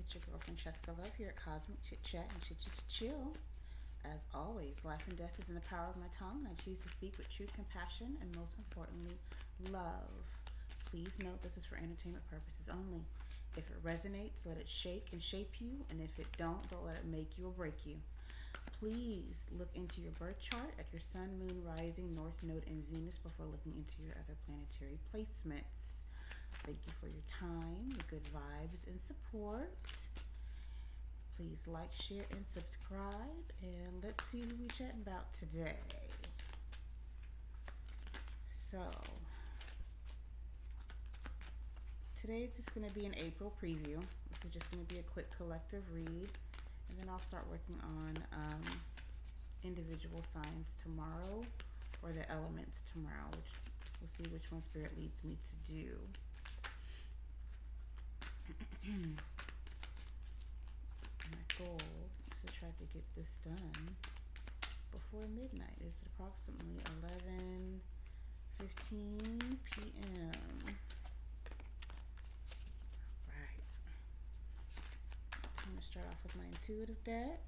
It's your girlfriend Cheska Love here at Cosmic Chit Chat and Chill. As always, life and death is in the power of my tongue. I choose to speak with truth, compassion, and most importantly, love. Please note this is for entertainment purposes only. If it resonates, let it shake and shape you, and if it don't let it make you or break you. Please look into your birth chart at your sun, moon, rising, north node, and Venus before looking into your other planetary placements. Thank you for your time, your good vibes, and support. Please like, share, and subscribe. And let's see who we're chatting about today. So, today's just going to be an April preview. This is just going to be a quick collective read. And then I'll start working on individual signs tomorrow, or the elements tomorrow, which we'll see which one Spirit leads me to do. My goal is to try to get this done before midnight. It's approximately 11:15 p.m. Right. I'm going to start off with my intuitive deck.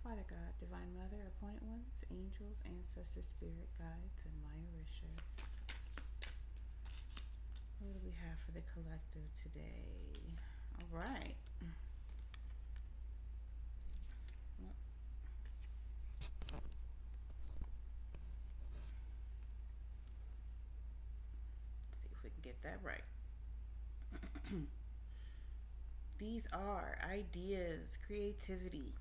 Father God, Divine Mother, Appointed Ones, Angels, Ancestors, Spirit Guides, and my Orishas. What do we have for the collective today? All right. Let's see if we can get that right. These are ideas, creativity,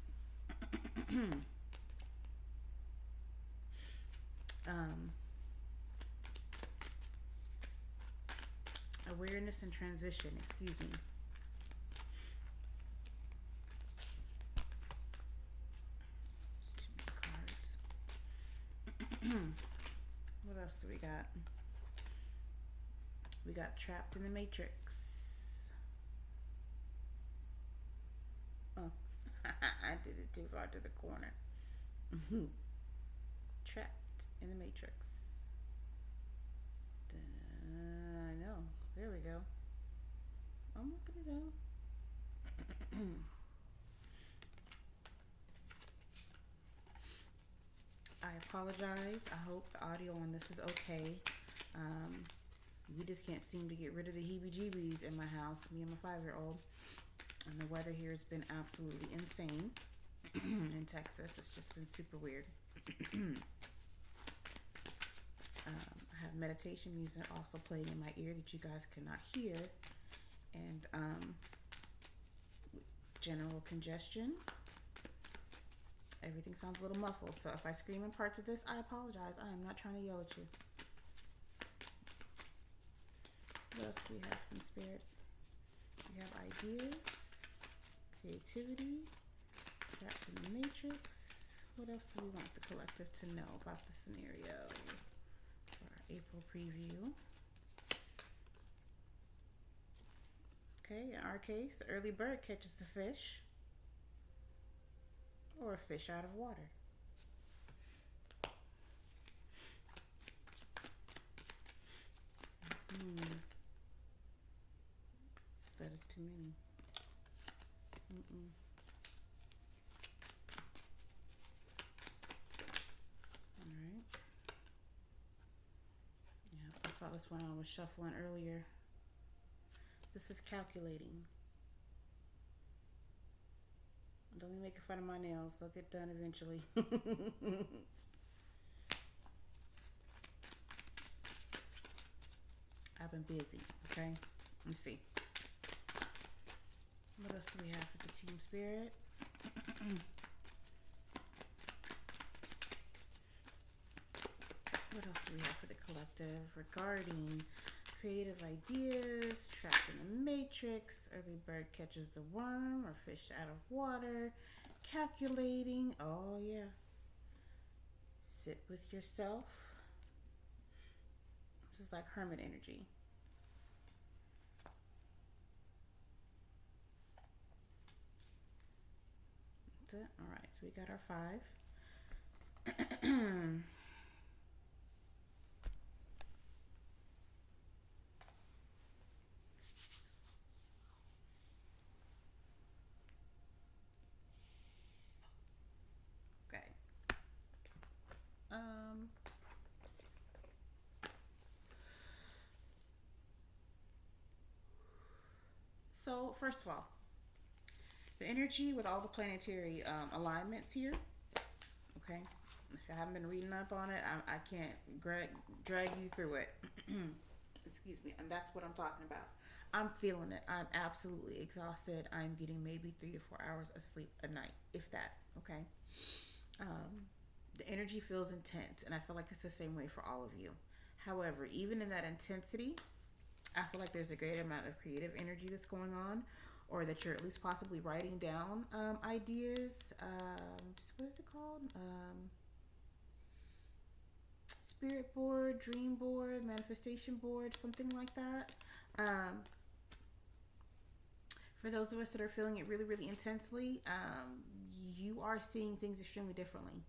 awareness and transition, excuse me. Too many cards. What else do we got? We got trapped in the matrix. Oh, I did it too far to the corner. Trapped in the matrix. I know. There we go. I'm looking it up. I apologize. I hope the audio on this is okay. We just can't seem to get rid of the heebie-jeebies in my house, me and my 5-year-old. And the weather here has been absolutely insane in Texas. It's just been super weird. I have meditation music also playing in my ear that you guys cannot hear. And general congestion. Everything sounds a little muffled. So if I scream in parts of this, I apologize. I am not trying to yell at you. What else do we have from Spirit? We have ideas, creativity, trapped in the matrix. What else do we want the collective to know about the scenario for our April preview? Okay, in our case, the early bird catches the fish, or a fish out of water. That is too many. Alright. Yeah, I saw this one I was shuffling earlier. This is calculating. Don't be making fun of my nails. They'll get done eventually. I've been busy, okay? Let's see. What else do we have for the team Spirit? What else do we have for the collective regarding creative ideas, trapped in the matrix, early bird catches the worm, or fish out of water, calculating, oh yeah, sit with yourself. This is like hermit energy. That's it. All right, so we got our 5. So, first of all, the energy with all the planetary alignments here, okay? If you haven't been reading up on it, I can't drag you through it. Excuse me. And that's what I'm talking about. I'm feeling it. I'm absolutely exhausted. I'm getting maybe 3 to 4 hours of sleep a night, if that, okay? The energy feels intense, and I feel like it's the same way for all of you. However, even in that intensity, I feel like there's a great amount of creative energy that's going on, or that you're at least possibly writing down ideas. What is it called? Spirit board, dream board, manifestation board, something like that. For those of us that are feeling it really, really intensely, you are seeing things extremely differently.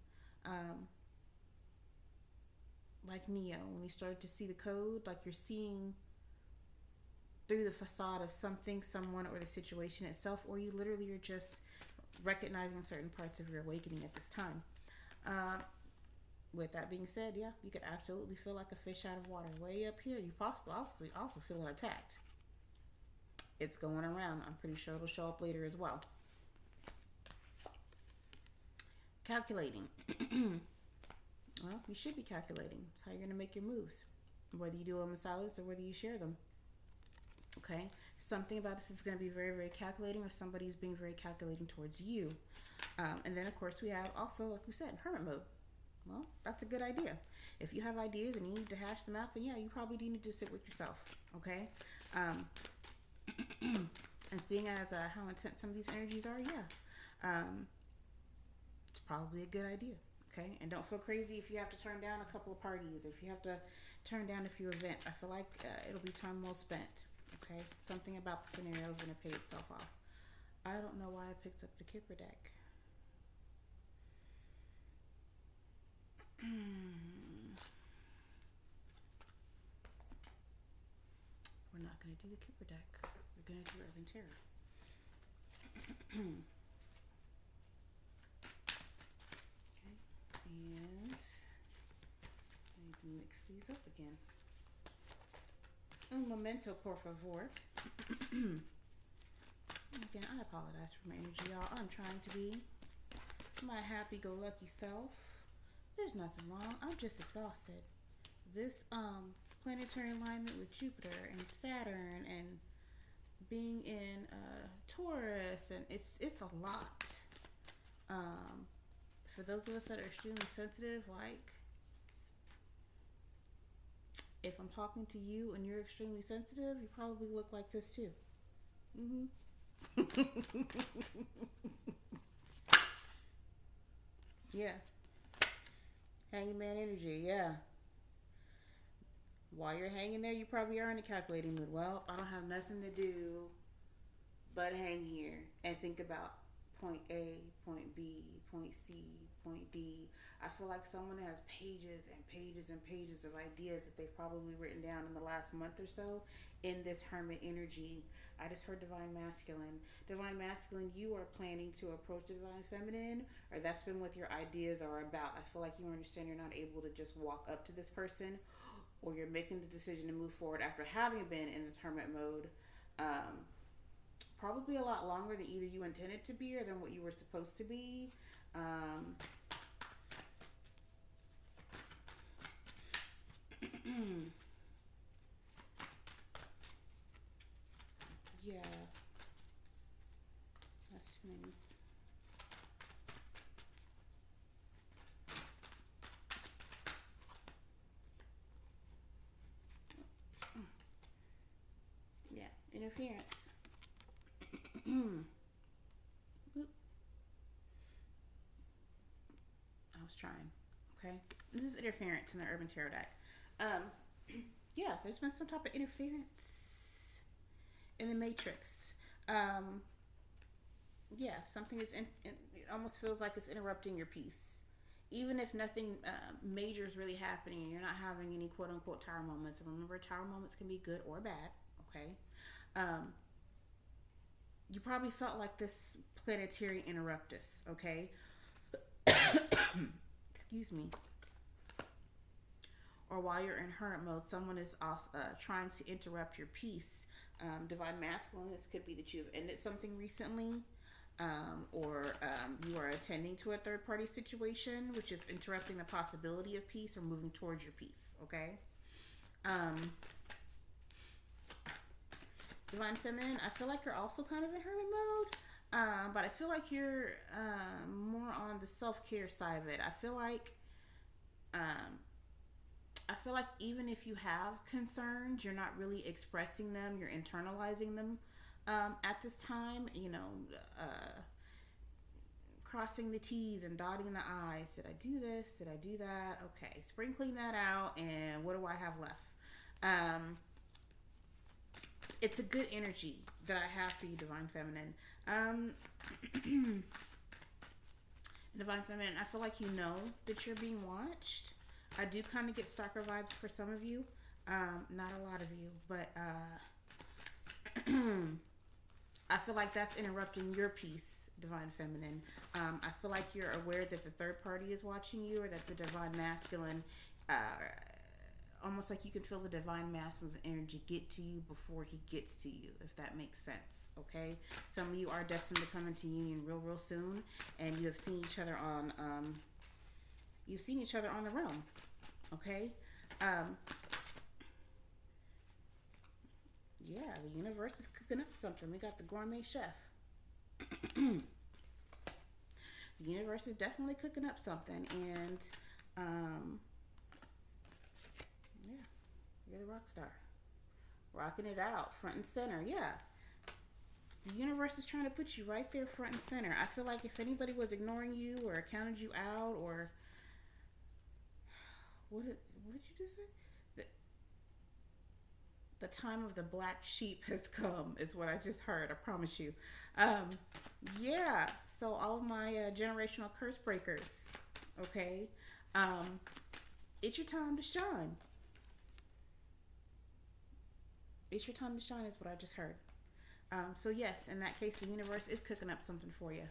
Like Neo, when he started to see the code, like you're seeing through the facade of something, someone, or the situation itself, or you literally are just recognizing certain parts of your awakening at this time. With that being said, yeah, you could absolutely feel like a fish out of water. Way up here, you possibly also feeling attacked. It's going around. I'm pretty sure it'll show up later as well. Calculating. Well, you should be calculating. It's how you're going to make your moves. Whether you do them in silence or whether you share them. Okay? Something about this is going to be very, very calculating, or somebody's being very calculating towards you. And then, of course, we have also, like we said, hermit mode. Well, that's a good idea. If you have ideas and you need to hash them out, then yeah, you probably do need to sit with yourself. Okay? And seeing as how intense some of these energies are, yeah. It's probably a good idea. Okay, and don't feel crazy if you have to turn down a couple of parties, or if you have to turn down a few events. I feel like it'll be time well spent. Okay, something about the scenario is going to pay itself off. I don't know why I picked up the Kipper deck. We're not going to do the Kipper deck. We're going to do Urban Tarot. And I need to mix these up again. Un momento, por favor. Again, I apologize for my energy, y'all. I'm trying to be my happy-go-lucky self. There's nothing wrong. I'm just exhausted. This planetary alignment with Jupiter and Saturn and being in Taurus, and it's a lot. For those of us that are extremely sensitive, like, if I'm talking to you and you're extremely sensitive, you probably look like this too. Yeah. Hanging man energy, yeah. While you're hanging there, you probably are in a calculating mood. Well, I don't have nothing to do but hang here and think about point A, point B, point C, point D. I feel like someone has pages and pages and pages of ideas that they've probably written down in the last month or so in this hermit energy. I just heard Divine Masculine. Divine Masculine, you are planning to approach the Divine Feminine, or that's been what your ideas are about. I feel like you understand you're not able to just walk up to this person, or you're making the decision to move forward after having been in the hermit mode. Probably a lot longer than either you intended to be or than what you were supposed to be. Yeah. That's too many. Yeah, interference. I was trying. Okay, this is interference in the Urban Tarot deck. Yeah, there's been some type of interference in the matrix. Yeah, something is it almost feels like it's interrupting your peace, even if nothing major is really happening and you're not having any quote unquote tower moments. And remember, tower moments can be good or bad. Okay. You probably felt like this planetary interruptus. Okay. Excuse me. Or while you're in hermit mode, someone is also trying to interrupt your peace Divine masculine, this could be that you have ended something recently, or you are attending to a third party situation, which is interrupting the possibility of peace or moving towards your peace. Okay. Divine feminine, I feel like you're also kind of in hermit mode, but I feel like you're more on the self-care side of it. I feel like even if you have concerns, you're not really expressing them, you're internalizing them at this time. Crossing the T's and dotting the I's. Did I do this? Did I do that? Okay, sprinkling that out, and what do I have left? It's a good energy that I have for you, Divine Feminine. Divine Feminine, I feel like you know that you're being watched. I do kind of get stalker vibes for some of you. Not a lot of you, but I feel like that's interrupting your peace, Divine Feminine. I feel like you're aware that the third party is watching you, or that the Divine Masculine, almost like you can feel the Divine Masculine's energy get to you before he gets to you, if that makes sense. Okay, some of you are destined to come into union real soon, and you have seen each other on the realm. Okay. Yeah, the universe is cooking up something. We got the gourmet chef. The universe is definitely cooking up something, and yeah, you're the rock star, rocking it out, front and center. Yeah, the universe is trying to put you right there, front and center. I feel like if anybody was ignoring you or counted you out, or what did you just say? The time of the black sheep has come, is what I just heard. I promise you. Yeah. So all of my generational curse breakers, okay? It's your time to shine. It's your time to shine is what I just heard. So yes, in that case, the universe is cooking up something for you.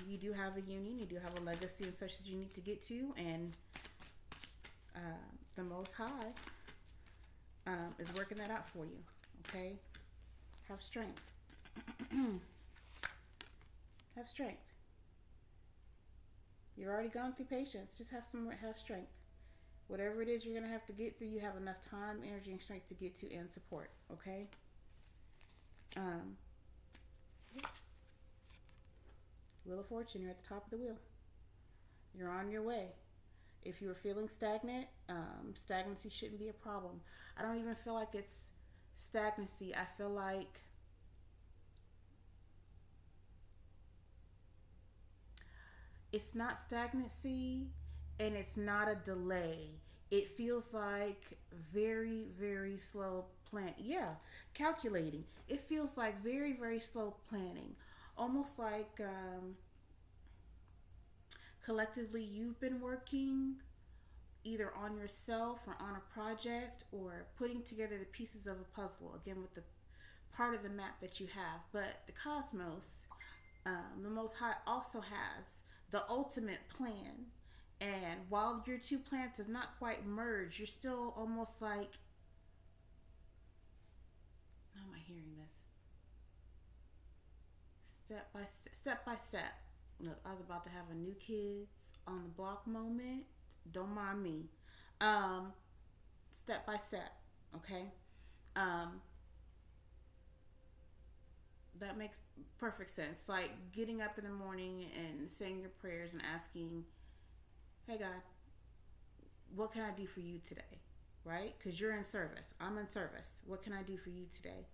You do have a union. You do have a legacy and such that you need to get to, and the Most High is working that out for you. Okay? Have strength. Have strength. You're already gone through patience. Just have strength. Whatever it is you're going to have to get through, you have enough time, energy, and strength to get to and support. Okay? Wheel of Fortune, you're at the top of the wheel. You're on your way. If you were feeling stagnant, stagnancy shouldn't be a problem. I don't even feel like it's stagnancy. I feel like it's not stagnancy, and it's not a delay. It feels like very, very slow plan. Yeah, calculating. It feels like very, very slow planning. Almost like collectively you've been working either on yourself or on a project, or putting together the pieces of a puzzle, again with the part of the map that you have. But the cosmos, the Most High, also has the ultimate plan. And while your two plans have not quite merged, you're still almost like, how am I hearing this? Step by step. Look, I was about to have a new kids on the block moment. Don't mind me. Step by step. Okay. That makes perfect sense. Like getting up in the morning and saying your prayers and asking, hey God, what can I do for you today? Right? Because you're in service. I'm in service. What can I do for you today?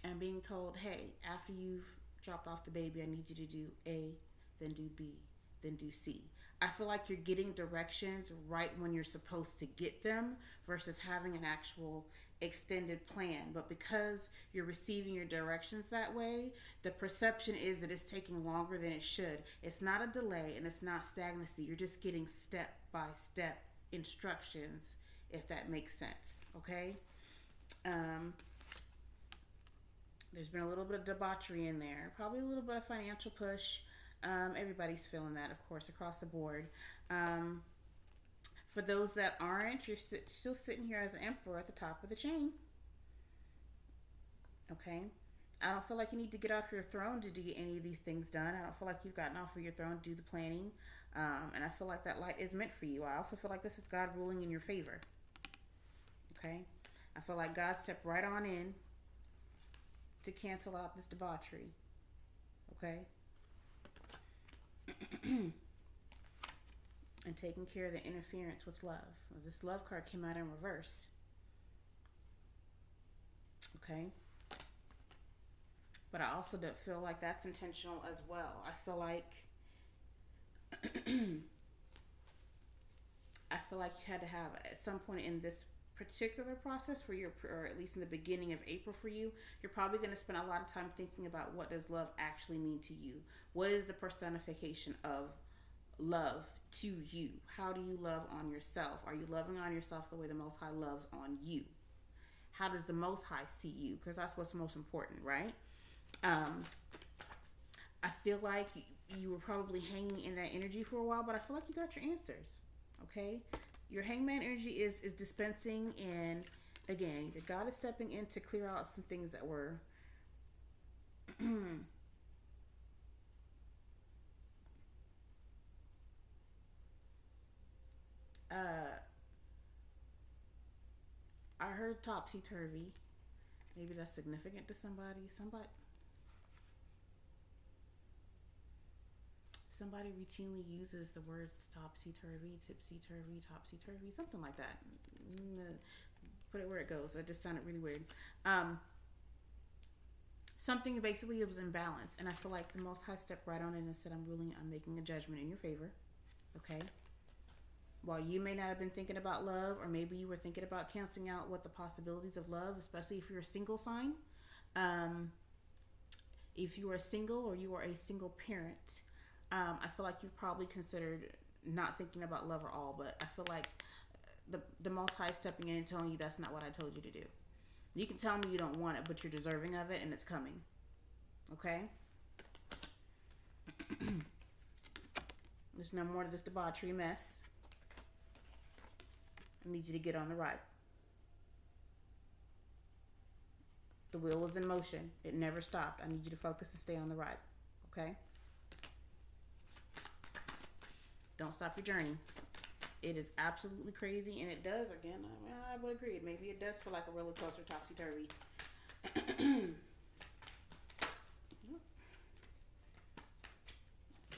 And being told, hey, after you've dropped off the baby, I need you to do A, then do B, then do C. I feel like you're getting directions right when you're supposed to get them, versus having an actual extended plan. But because you're receiving your directions that way, the perception is that it's taking longer than it should. It's not a delay, and it's not stagnancy. You're just getting step by step instructions, if that makes sense. Okay? There's been a little bit of debauchery in there, probably a little bit of financial push. Everybody's feeling that, of course, across the board. For those that aren't, you're still sitting here as an emperor at the top of the chain. Okay? I don't feel like you need to get off your throne to get any of these things done. I don't feel like you've gotten off of your throne to do the planning. And I feel like that light is meant for you. I also feel like this is God ruling in your favor. Okay? I feel like God stepped right on in to cancel out this debauchery. Okay? And taking care of the interference with love. This love card came out in reverse. Okay? But I also don't feel like that's intentional as well. I feel like I feel like you had to have at some point in this particular process for your, or at least in the beginning of April for you, you're probably going to spend a lot of time thinking about what does love actually mean to you? What is the personification of love to you? How do you love on yourself? Are you loving on yourself the way the Most High loves on you? How does the Most High see you? Because that's what's most important, right? I feel like you were probably hanging in that energy for a while, but I feel like you got your answers. Okay? Your hangman energy is dispensing, and again, either God is stepping in to clear out some things that were I heard topsy-turvy. Maybe that's significant to somebody. Somebody routinely uses the words topsy-turvy, tipsy-turvy, topsy-turvy, something like that. Put it where it goes. That just sounded really weird. Something basically was in balance, and I feel like the Most High stepped right on in and said, I'm making a judgment in your favor. Okay? While you may not have been thinking about love, or maybe you were thinking about canceling out what the possibilities of love, especially if you're a single sign. If you are single or you are a single parent, I feel like you've probably considered not thinking about love at all, but I feel like the Most High stepping in and telling you that's not what I told you to do. You can tell me you don't want it, but you're deserving of it, and it's coming. Okay? There's no more to this debauchery mess. I need you to get on the right. The wheel is in motion. It never stopped. I need you to focus and stay on the right. Okay? Don't stop your journey. It is absolutely crazy, and it does, again, I would agree. Maybe it does feel like a roller coaster, topsy-turvy. See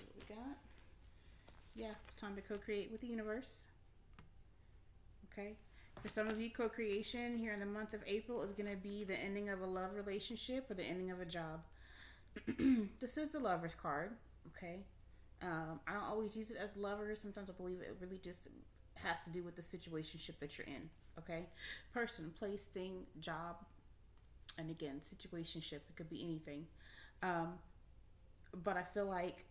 what we got. Yeah, it's time to co-create with the universe. Okay? For some of you, co-creation here in the month of April is going to be the ending of a love relationship or the ending of a job. This is the Lover's card. Okay? I don't always use it as lovers. Sometimes I believe it really just has to do with the situationship that you're in. Okay? Person, place, thing, job, and again, situationship. It could be anything. But I feel like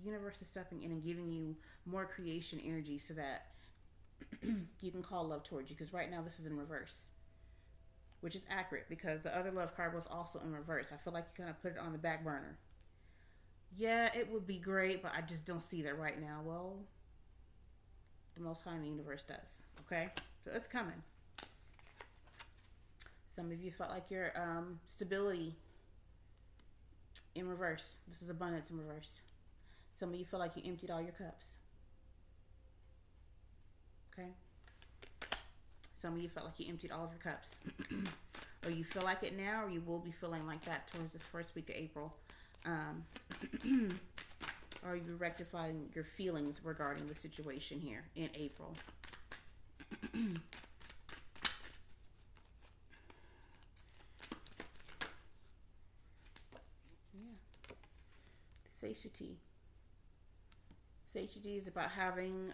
universe is stepping in and giving you more creation energy so that you can call love towards you. Because right now this is in reverse, which is accurate because the other love card was also in reverse. I feel like you kind of put it on the back burner. Yeah, it would be great, but I just don't see that right now. Well, the Most High in the universe does. Okay? So it's coming. Some of you felt like your stability in reverse. This is abundance in reverse. Some of you feel like you emptied all your cups. Okay? Some of you felt like you emptied all of your cups. Or you feel like it now, or you will be feeling like that towards this first week of April. Or you're rectifying your feelings regarding the situation here in April. Yeah. Satiety. Satiety is about having,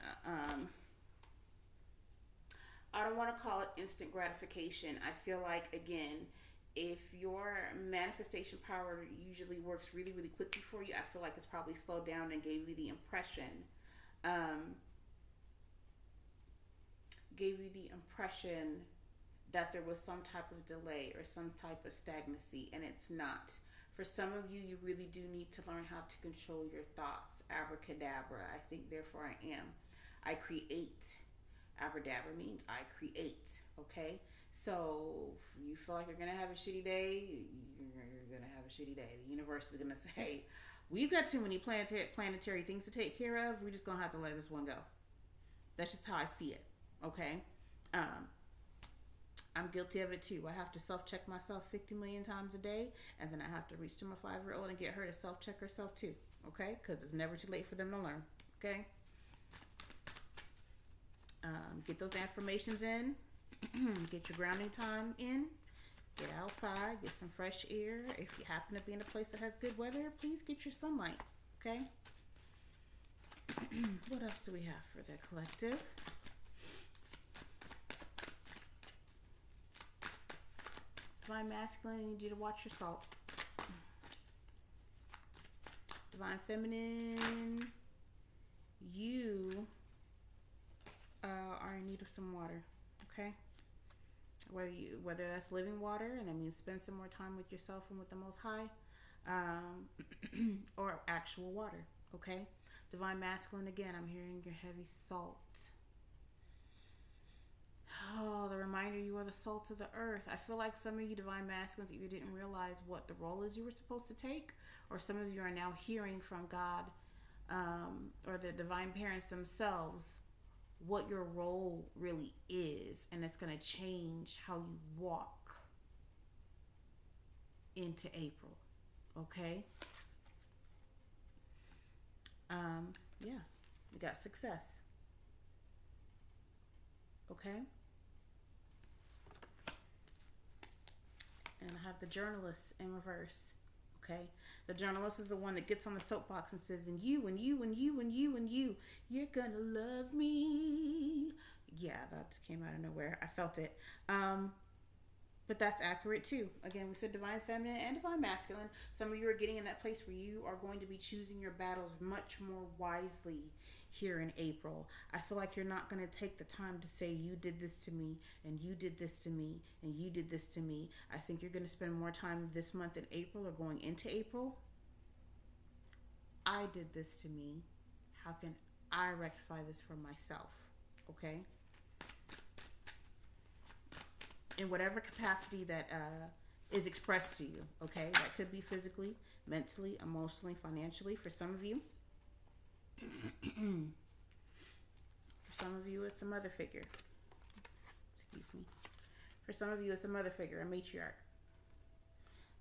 I don't want to call it instant gratification. I feel like, again, if your manifestation power usually works really, really quickly for you, I feel like it's probably slowed down and gave you the impression that there was some type of delay or some type of stagnancy, and it's not. For some of you, you really do need to learn how to control your thoughts. Abracadabra. I think, therefore I am. I create. Abracadabra means I create. Okay, so if you feel like you're gonna have a shitty day, you're gonna have a shitty day. The universe is gonna say, "We've got too many planetary things to take care of. We're just gonna have to let this one go." That's just how I see it. Okay, um, I'm guilty of it too. I have to self-check myself 50 million times a day, and then I have to reach to my 5-year-old and get her to self-check herself too. Okay, because it's never too late for them to learn. Okay. Get those affirmations in. Get your grounding time in. Get outside. Get some fresh air. If you happen to be in a place that has good weather, please get your sunlight. Okay? What else do we have for the collective? Divine Masculine, I need you to watch your salt. Divine Feminine, you are in need of some water, okay? Whether that's living water, and that means spend some more time with yourself and with the Most High, or actual water, okay? Divine Masculine, again, I'm hearing your heavy salt. Oh, the reminder you are the salt of the earth. I feel like some of you Divine Masculines either didn't realize what the role is you were supposed to take, or some of you are now hearing from God or the Divine Parents themselves what your role really is, and it's going to change how you walk into April. Okay? Yeah, you got success. Okay? And I have the journalist in reverse. Okay? The journalist is the one that gets on the soapbox and says, and you, and you, and you, and you, and you, you're gonna love me. Yeah, that just came out of nowhere. I felt it. But that's accurate too. Again, we said Divine Feminine and Divine Masculine. Some of you are getting in that place where you are going to be choosing your battles much more wisely here in April. I feel like you're not going to take the time to say, you did this to me, and you did this to me, and you did this to me. I think you're going to spend more time this month in April or going into April. I did this to me. How can I rectify this for myself? Okay? In whatever capacity that is expressed to you, okay? That could be physically, mentally, emotionally, financially. For some of you, it's a mother figure. Excuse me. For some of you, it's a mother figure, a matriarch.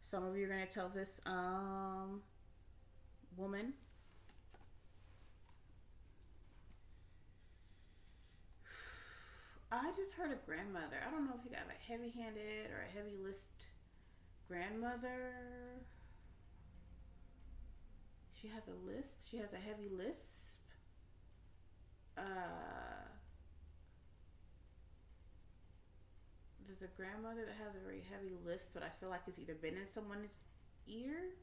Some of you are going to tell this woman, I just heard a grandmother. I don't know if you got a heavy-handed or a heavy-lisped grandmother. She has a lisp. She has a heavy lisp. There's a grandmother that has a very heavy lisp that I feel like has either been in someone's ear.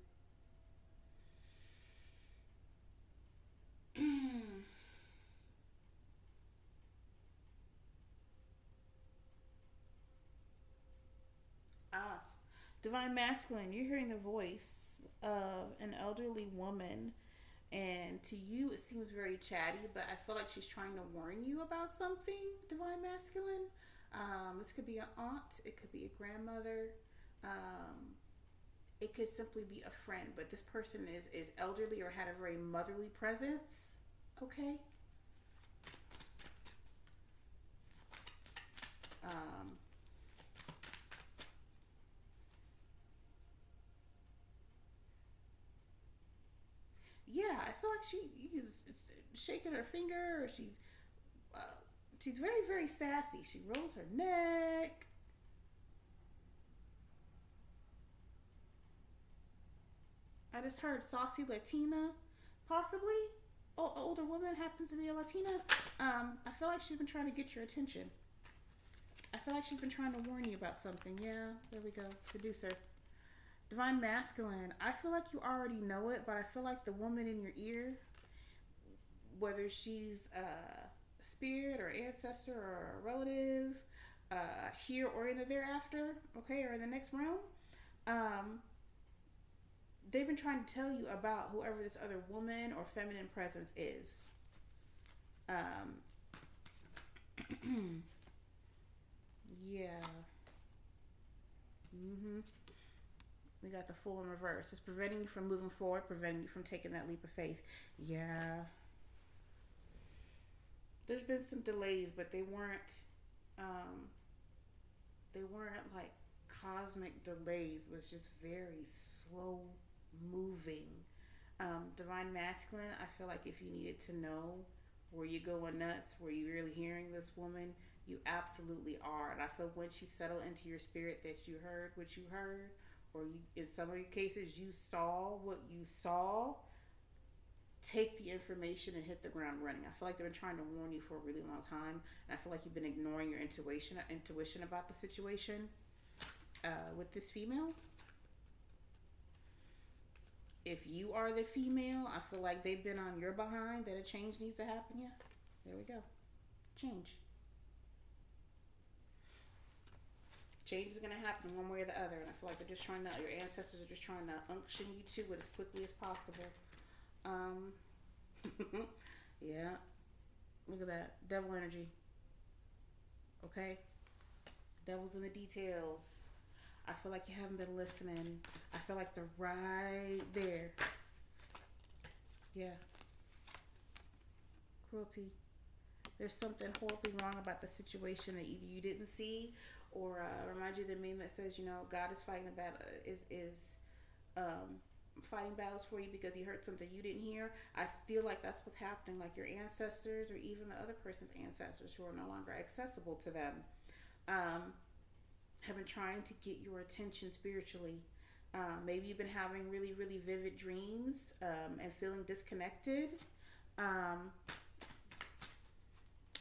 Divine Masculine, you're hearing the voice of an elderly woman, and to you it seems very chatty, but I feel like she's trying to warn you about something, Divine Masculine. This could be an aunt, it could be a grandmother, it could simply be a friend, but this person is elderly or had a very motherly presence, okay? Yeah, I feel like she's shaking her finger, or she's very, very sassy. She rolls her neck. I just heard saucy Latina, possibly. Oh, older woman happens to be a Latina. I feel like she's been trying to get your attention. I feel like she's been trying to warn you about something. Yeah, there we go. Seducer. Divine Masculine, I feel like you already know it, but I feel like the woman in your ear, whether she's a spirit or ancestor or a relative, here or in the thereafter, okay, or in the next realm, they've been trying to tell you about whoever this other woman or feminine presence is. Yeah. Mhm. We got the Fool in reverse. It's preventing you from moving forward, preventing you from taking that leap of faith. Yeah. There's been some delays, but um they weren't like cosmic delays. It was just very slow moving. Divine masculine, I feel like if you needed to know, were you going nuts, were you really hearing this woman, you absolutely are. And I feel when she settled into your spirit that you heard what you heard, or you, in some of your cases, you saw what you saw. Take the information and hit the ground running. I feel like they've been trying to warn you for a really long time, and I feel like you've been ignoring your intuition about the situation with this female. If you are the female, I feel like they've been on your behind that a change needs to happen. Yeah, there we go. Change. Change is gonna happen one way or the other, and I feel like they're just trying to. Your ancestors are just trying to unction you to it as quickly as possible. Um, yeah. Look at that devil energy. Okay, devil's in the details. I feel like you haven't been listening. I feel like they're right there. Yeah. Cruelty. There's something horribly wrong about the situation that either you didn't see, or remind you of the meme that says, you know, God is fighting the battle, is um, fighting battles for you because he heard something you didn't hear. I feel like that's what's happening. Like your ancestors, or even the other person's ancestors who are no longer accessible to them, um, have been trying to get your attention spiritually. Maybe you've been having really, really vivid dreams and feeling disconnected. Um,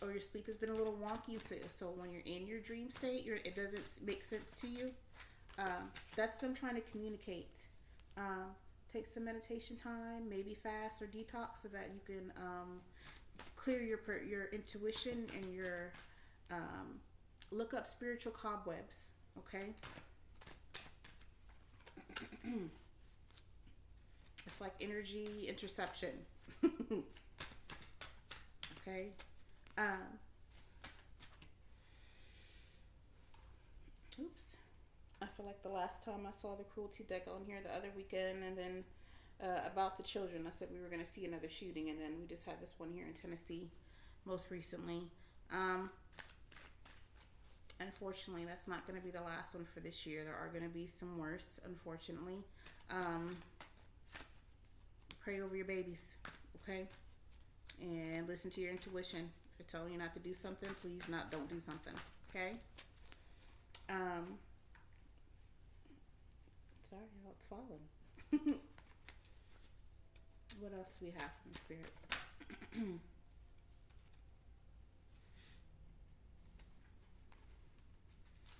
or your sleep has been a little wonky. So when you're in your dream state, it doesn't make sense to you. That's them trying to communicate. Take some meditation time, maybe fast or detox, so that you can clear your intuition and your look up spiritual cobwebs. Okay. It's like energy interception. Okay. Um, oops. I feel like the last time I saw the cruelty deck on here the other weekend, and then about the children, I said we were going to see another shooting, and then we just had this one here in Tennessee most recently. Unfortunately, that's not going to be the last one for this year. There are going to be some worse, unfortunately. Pray over your babies, okay? And listen to your intuition. If it's telling you not to do something, please don't do something, okay? Sorry, y'all, it's falling. What else do we have from the spirit?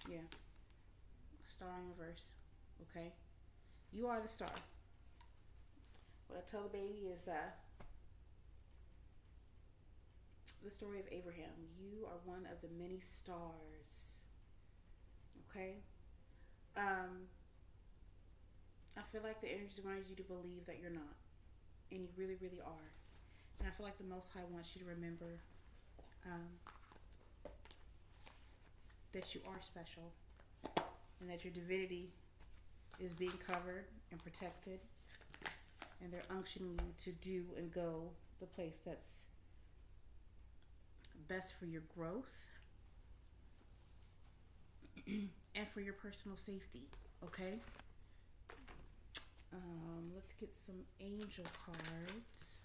Yeah, star in reverse, okay? You are the star. What I tell the baby is the story of Abraham. You are one of the many stars, okay? I feel like the energy wanted you to believe that you're not, and you really, really are. And I feel like the Most High wants you to remember that you are special, and that your divinity is being covered and protected, and they're unctioning you to do and go the place that's best for your growth and for your personal safety, okay? Let's get some angel cards.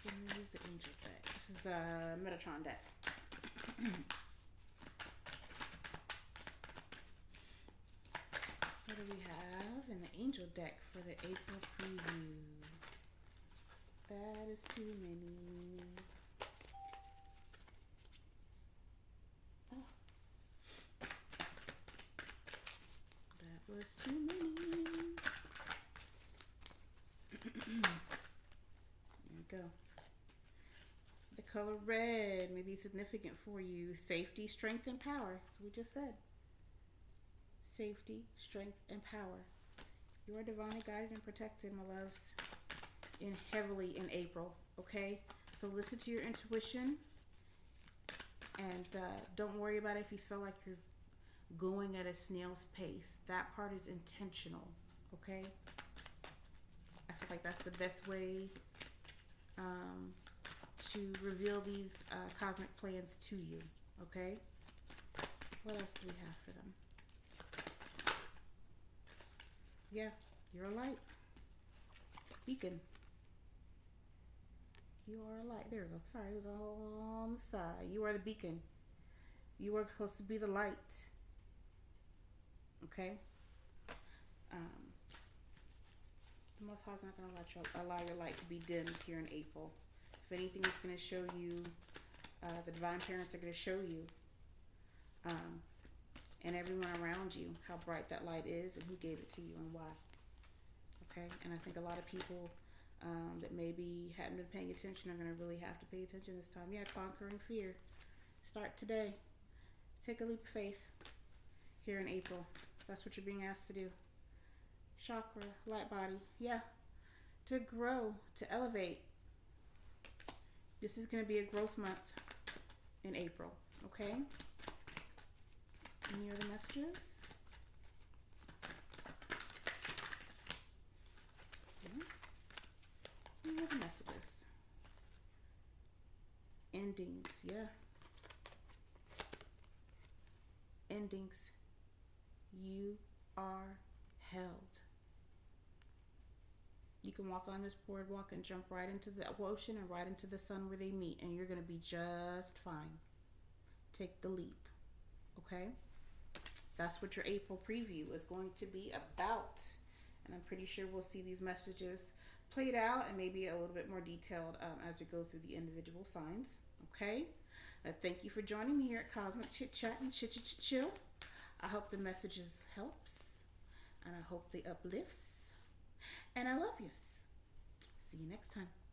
Let me use the angel deck. This is the Metatron deck. What do we have in the angel deck for the April preview? That is too many. Oh. That was too many. There you go. The color red may be significant for you. Safety, strength, and power. So we just said. Safety, strength, and power. You are divinely guided and protected, my loves, heavily in April, okay? So listen to your intuition, and don't worry about it if you feel like you're going at a snail's pace. That part is intentional, okay? I feel like that's the best way to reveal these cosmic plans to you, okay? What else do we have for them? Yeah, you're a light. Beacon. You are a light. There we go. Sorry, it was all on the side. You are the beacon. You are supposed to be the light. Okay? The Most High is not going to allow your light to be dimmed here in April. If anything, it's going to show you, the divine parents are going to show you, and everyone around you, how bright that light is and who gave it to you and why. Okay? And I think a lot of people that maybe hadn't been paying attention are going to really have to pay attention this time. Yeah, conquering fear. Start today. Take a leap of faith here in April. That's what you're being asked to do. Chakra, light body. Yeah. To grow, to elevate. This is going to be a growth month in April. Okay? Any other messages? Any other messages? Endings, yeah. Endings. You are held. You can walk on this boardwalk and jump right into the ocean and right into the sun where they meet, and you're going to be just fine. Take the leap. Okay? That's what your April preview is going to be about. And I'm pretty sure we'll see these messages played out and maybe a little bit more detailed as we go through the individual signs. Okay? Thank you for joining me here at Cosmic Chit Chat and Chill. I hope the messages helps, and I hope they uplifts, and I love you. See you next time.